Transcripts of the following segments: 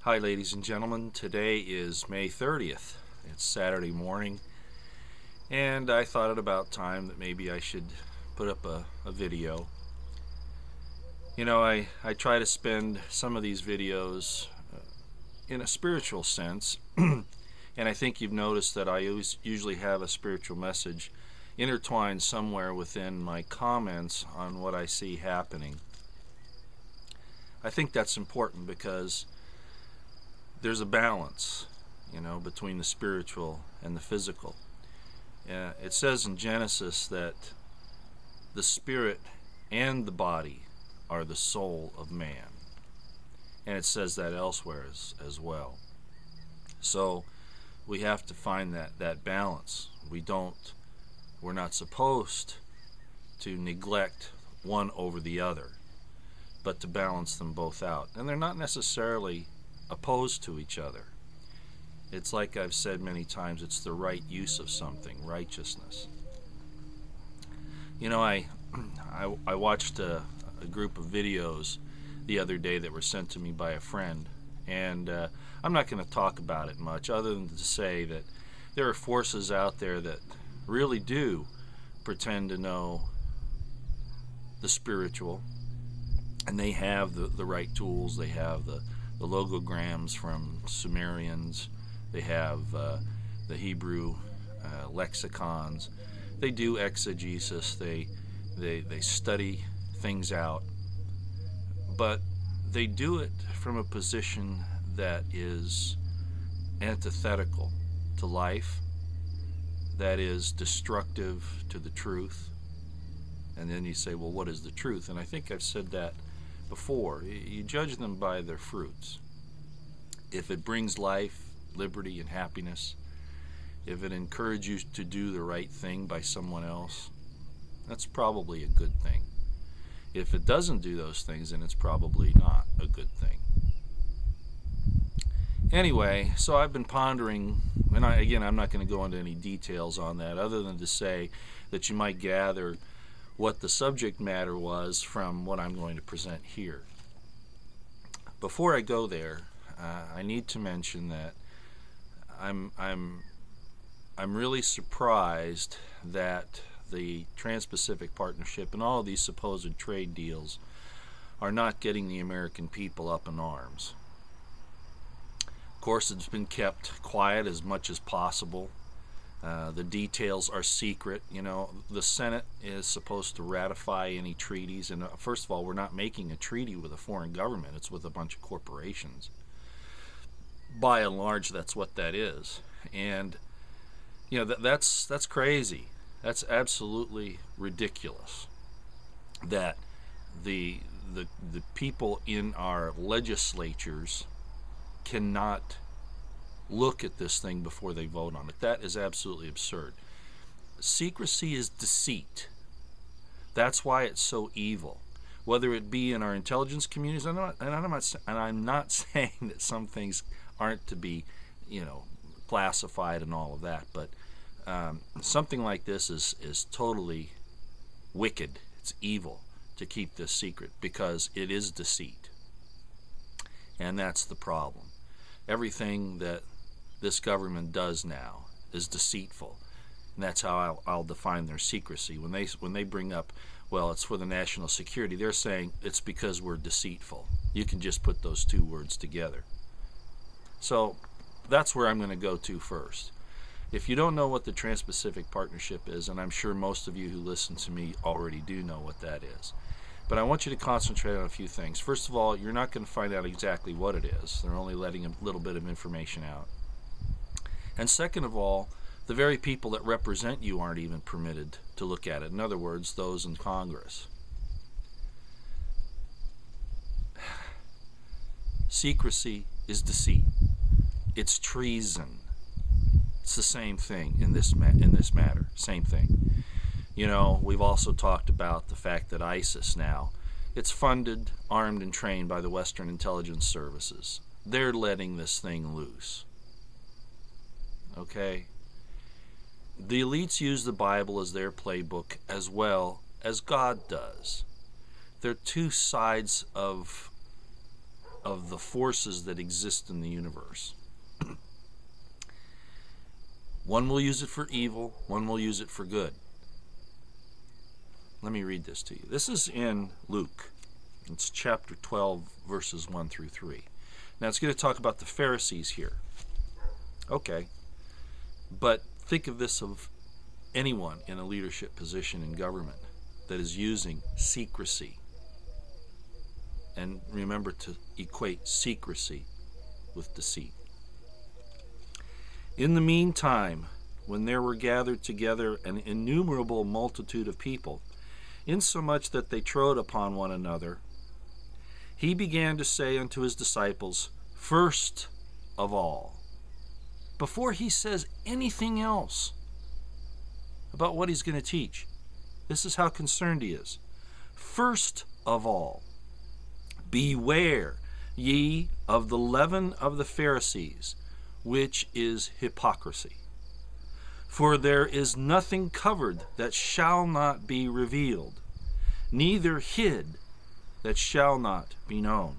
Hi ladies and gentlemen, today is May 30th. It's Saturday morning, and I thought it about time that maybe I should put up a video. You know, I try to spend some of these videos in a spiritual sense, and I think you've noticed that I usually have a spiritual message intertwined somewhere within my comments on what I see happening. I think that's important because there's a balance, between the spiritual and the physical. It says in Genesis that the spirit and the body are the soul of man. And it says that elsewhere as well. So we have to find that balance. We're not supposed to neglect one over the other, but to balance them both out. And they're not necessarily opposed to each other. It's like I've said many times, it's the right use of something, righteousness. I watched a group of videos the other day that were sent to me by a friend, and I'm not going to talk about it much other than to say that there are forces out there that really do pretend to know the spiritual, and they have the right tools. They have the logograms from Sumerians. They have the Hebrew lexicons. They do exegesis. They study things out, but they do it from a position that is antithetical to life, that is destructive to the truth. And then you say, well, what is the truth? And I think I've said that before. You judge them by their fruits. If it brings life, liberty, and happiness, if it encourages you to do the right thing by someone else, that's probably a good thing. If it doesn't do those things, then it's probably not a good thing. Anyway, so I've been pondering, and I'm not going to go into any details on that other than to say that you might gather what the subject matter was from what I'm going to present here. Before I go there, I need to mention that I'm really surprised that the Trans-Pacific Partnership and all of these supposed trade deals are not getting the American people up in arms. Of course, it's been kept quiet as much as possible. The details are secret. The Senate is supposed to ratify any treaties, and first of all, we're not making a treaty with a foreign government. It's with a bunch of corporations. By and large, that's what that is. And that's crazy. That's absolutely ridiculous that the people in our legislatures cannot look at this thing before they vote on it. That is absolutely absurd. Secrecy is deceit. That's why it's so evil. Whether it be in our intelligence communities, and I'm not saying that some things aren't to be, classified and all of that, but something like this is totally wicked. It's evil to keep this secret because it is deceit, and that's the problem. Everything that this government does now is deceitful, and that's how I'll define their secrecy. When they bring up, well, it's for the national security, they're saying it's because we're deceitful. You can just put those two words together. So that's where I'm going to go to first. If you don't know what the Trans-Pacific Partnership is, and I'm sure most of you who listen to me already do know what that is, but I want you to concentrate on a few things. First of all, you're not going to find out exactly what it is. They're only letting a little bit of information out. And second of all, the very people that represent you aren't even permitted to look at it. In other words, those in Congress. Secrecy is deceit. It's treason. It's the same thing in this matter. Same thing. We've also talked about the fact that ISIS now, it's funded, armed, and trained by the Western intelligence services. They're letting this thing loose. Okay? The elites use the Bible as their playbook as well as God does. They're two sides of of the forces that exist in the universe. One will use it for evil, one will use it for good. Let me read this to you. This is in Luke. It's chapter 12, verses 1 through 3. Now it's going to talk about the Pharisees here. Okay. But think of this of anyone in a leadership position in government that is using secrecy. And remember to equate secrecy with deceit. In the meantime, when there were gathered together an innumerable multitude of people, insomuch that they trode upon one another, he began to say unto his disciples, first of all, before he says anything else about what he's going to teach, this is how concerned he is. First of all, beware ye of the leaven of the Pharisees, which is hypocrisy. For there is nothing covered that shall not be revealed, neither hid that shall not be known.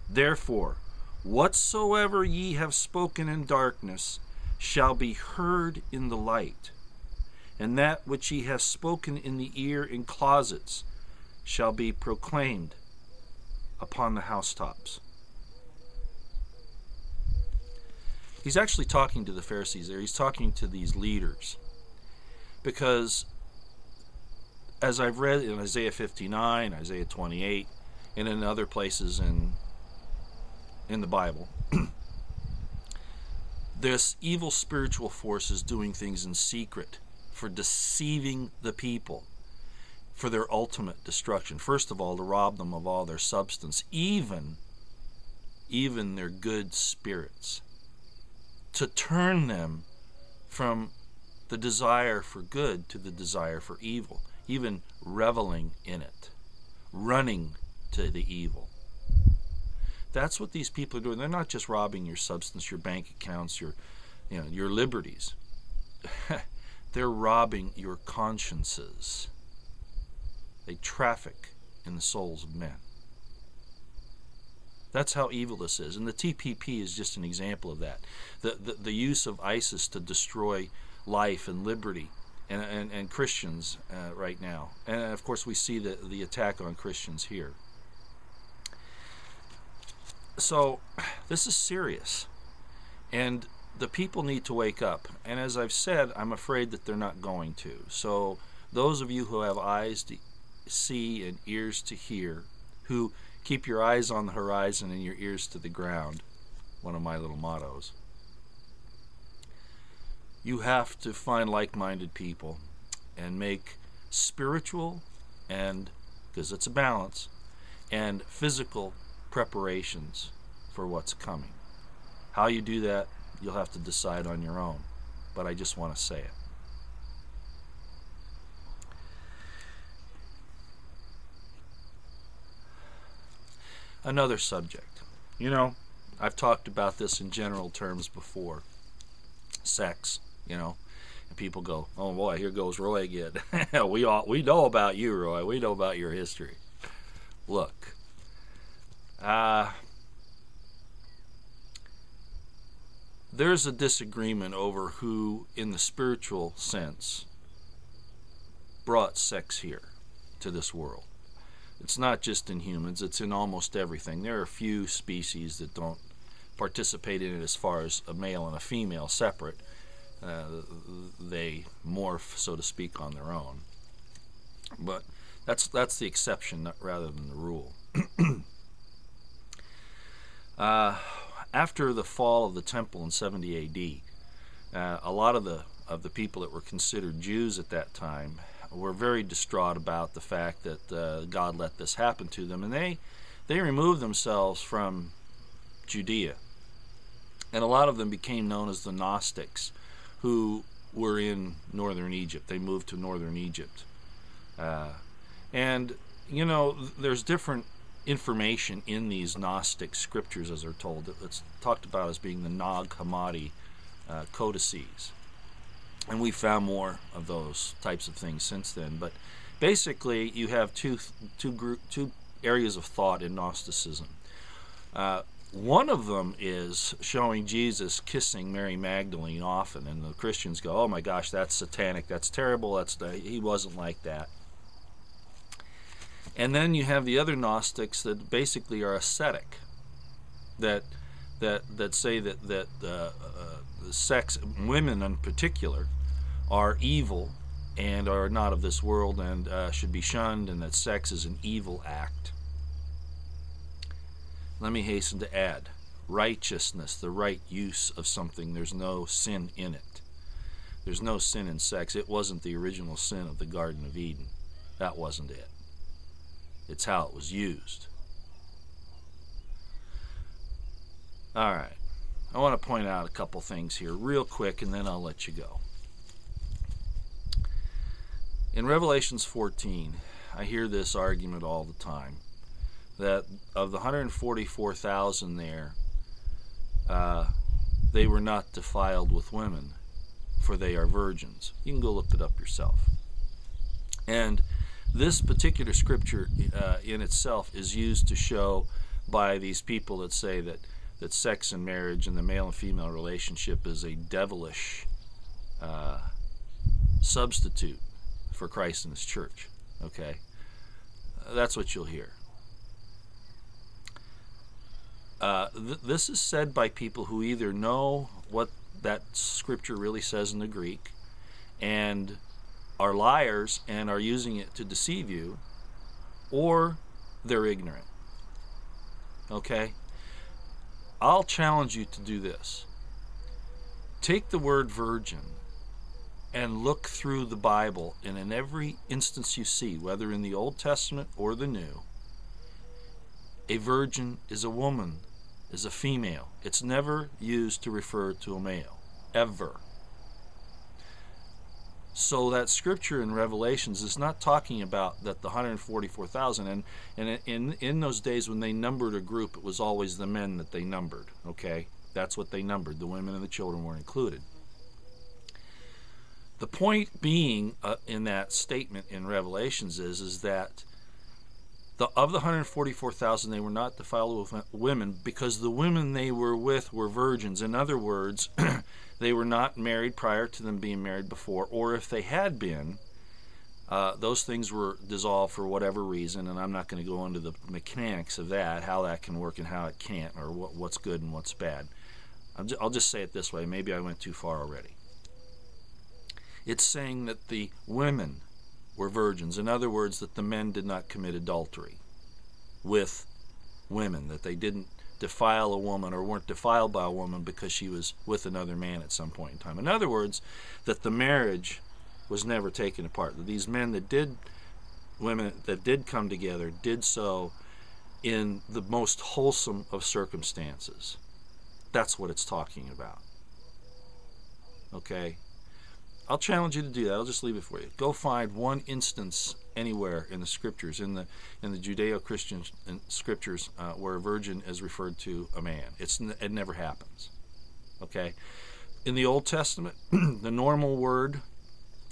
Therefore, whatsoever ye have spoken in darkness shall be heard in the light, and that which ye have spoken in the ear in closets shall be proclaimed upon the housetops. He's actually talking to the Pharisees there. He's talking to these leaders. Because as I've read in Isaiah 59, Isaiah 28, and in other places in the Bible, this evil spiritual force is doing things in secret for deceiving the people, for their ultimate destruction. First of all, to rob them of all their substance, even their good spirits, to turn them from the desire for good to the desire for evil, even reveling in it, running to the evil. That's what these people are doing. They're not just robbing your substance, your bank accounts, your liberties. They're robbing your consciences. They traffic in the souls of men. That's how evil this is. And the TPP is just an example of that. The use of ISIS to destroy life and liberty and Christians right now. And of course we see the attack on Christians here. So this is serious. And the people need to wake up. And as I've said, I'm afraid that they're not going to. So those of you who have eyes to see and ears to hear, who keep your eyes on the horizon and your ears to the ground, one of my little mottos, you have to find like-minded people and make spiritual, and because it's a balance, and physical preparations for what's coming. How you do that, you'll have to decide on your own, but I just want to say it. Another subject. I've talked about this in general terms before. Sex, and people go, oh boy, here goes Roy again. we know about you, Roy. We know about your history. Look, there's a disagreement over who, in the spiritual sense, brought sex here to this world. It's not just in humans, it's in almost everything. There are a few species that don't participate in it as far as a male and a female separate. They morph, so to speak, on their own. But that's the exception rather than the rule. After the fall of the temple in 70 AD, a lot of the people that were considered Jews at that time were very distraught about the fact that God let this happen to them, and they removed themselves from Judea. And a lot of them became known as the Gnostics, who were in northern Egypt. They moved to northern Egypt. And, there's different information in these Gnostic scriptures, as they're told. It's talked about as being the Nag Hammadi codices. And we've found more of those types of things since then. But basically, you have two areas of thought in Gnosticism. One of them is showing Jesus kissing Mary Magdalene often, and the Christians go, "Oh my gosh, that's satanic. That's terrible. He wasn't like that." And then you have the other Gnostics that basically are ascetic, that say that the sex, women in particular, are evil and are not of this world and should be shunned, and that sex is an evil act. Let me hasten to add, righteousness, the right use of something, there's no sin in it. There's no sin in sex. It wasn't the original sin of the Garden of Eden. That wasn't it. It's how it was used. All right. I want to point out a couple things here real quick, and then I'll let you go. In Revelations 14, I hear this argument all the time, that of the 144,000 there, they were not defiled with women, for they are virgins. You can go look it up yourself. And this particular scripture in itself is used to show by these people that say that sex and marriage and the male and female relationship is a devilish substitute for Christ and his church. Okay? That's what you'll hear. This is said by people who either know what that scripture really says in the Greek and are liars and are using it to deceive you, or they're ignorant. Okay? I'll challenge you to do this. Take the word virgin and look through the Bible, and in every instance you see, whether in the Old Testament or the New, a virgin is a woman, is a female. It's never used to refer to a male, ever. So that scripture in Revelations is not talking about that the 144,000, and in those days when they numbered a group, it was always the men that they numbered, okay? That's what they numbered. The women and the children weren't included. The point being in that statement in Revelations is that of the 144,000, they were not defiled with women because the women they were with were virgins. In other words, they were not married prior to them being married before, or if they had been, those things were dissolved for whatever reason, and I'm not going to go into the mechanics of that, how that can work and how it can't, or what's good and what's bad. I'll just say it this way. Maybe I went too far already. It's saying that the women were virgins. In other words, that the men did not commit adultery with women, that they didn't defile a woman or weren't defiled by a woman because she was with another man at some point in time. In other words, that the marriage was never taken apart. That these men women that did come together did so in the most wholesome of circumstances. That's what it's talking about. Okay? I'll challenge you to do that. I'll just leave it for you. Go find one instance anywhere in the scriptures, in the Judeo-Christian scriptures, where a virgin is referred to a man. It never happens. Okay? In the Old Testament, the normal word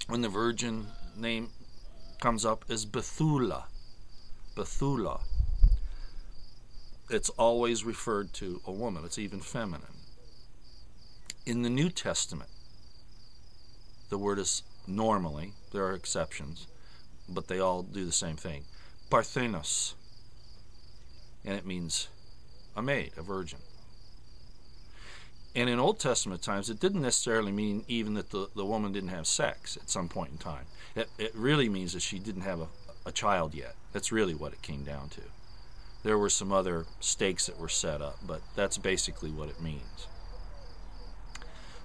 when the virgin name comes up is Bethula. Bethula. It's always referred to a woman. It's even feminine. In the New Testament, the word is normally, there are exceptions, but they all do the same thing, Parthenos. And it means a maid, a virgin. And in Old Testament times, it didn't necessarily mean even that the woman didn't have sex at some point in time. It really means that she didn't have a child yet. That's really what it came down to. There were some other stakes that were set up, but that's basically what it means.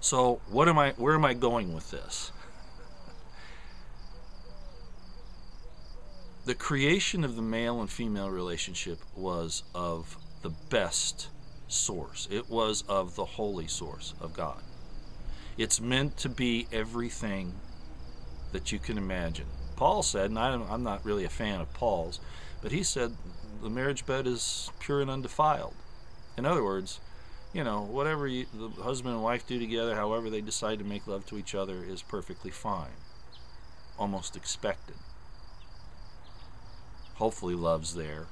So where am I going with this? The creation of the male and female relationship was of the best source. It was of the holy source of God. It's meant to be everything that you can imagine. Paul said, and I'm not really a fan of Paul's, but he said the marriage bed is pure and undefiled. In other words, whatever the husband and wife do together, however they decide to make love to each other, is perfectly fine. Almost expected. Hopefully love's there.